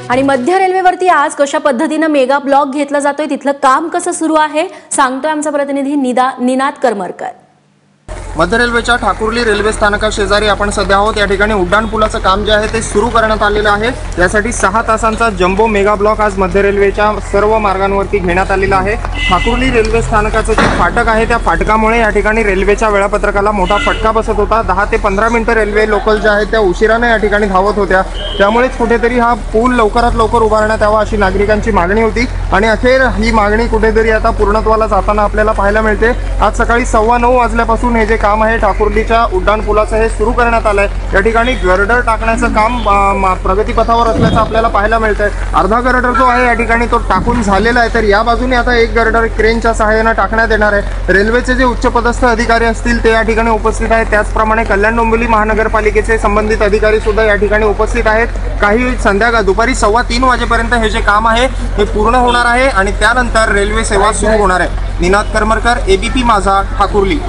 आणि मध्य रेल्वेवरती आज कशा पद्धतीने मेगा ब्लॉक घेतला जातोय, तिथलं काम कसं सुरू आहे, सांगतोय आमचा प्रतिनिधी निनाद करमरकर। मध्य रेल्वेच्या ठाकुर्ली रेल्वे स्थानका शेजारी आपण सध्या आहोत। या ठिकाणी उड्डाण पुलाचं काम जे आहे ते सुरू करण्यात आलेलं आहे। यासाठी 6 तासांचा जम्बो मेगा ब्लॉक आज मध्य रेल्वेच्या सर्व मार्गांवरती घेण्यात आलेला आहे। ठाकुर्ली रेल्वे स्थानकाचं जे फाटक आहे त्या फाटकामुळे या ठिकाणी रेल्वेच्या वेळापत्रकाला मोठा फटका बसत होता। 10 ते 15 मिनिटं रेल्वे लोकल ज्या आहेत त्या उशिराने या ठिकाणी धावत होत्या। त्यामुळेच कुठेतरी हा पूल लवकरात लवकर उभारण्यात यावा अशी नागरिकांची मागणी होती आणि अखेर ही मागणी कुठेतरी आता पूर्णत्वाला जाताना आपल्याला पाहायला मिळते। आज सकाळी 9:15 वाजल्यापासून हे जे काम आहे ठाकुर्लीच्या उड्डाण पुलाचं हे सुरू करण्यात आलंय। या ठिकाणी गर्डर टाकण्याचं काम प्रगतीपथावर असल्याचं आपल्याला पाहायला मिळतंय। अर्धा गर्डर जो आहे या ठिकाणी तो टाकून झालेला आहे, तर या बाजूने आता एक गर्डर क्रेनच्या सहाय्याने टाकण्यात येणार आहे। रेल्वेचे जे उच्चपदस्थ अधिकारी असतील ते या ठिकाणी उपस्थित आहेत। त्याचप्रमाणे कल्याण डोंबिवली महानगरपालिकेचे संबंधित अधिकारी सुद्धा या ठिकाणी उपस्थित आहेत। काही दुपारी 3:15 वाजेपर्यंत हे जे काम आहे हे पूर्ण होणार आहे आणि त्यानंतर रेल्वे सेवा सुरू होणार आहे। निनाद करमरकर, ABP माझा, ठाकुर्ली।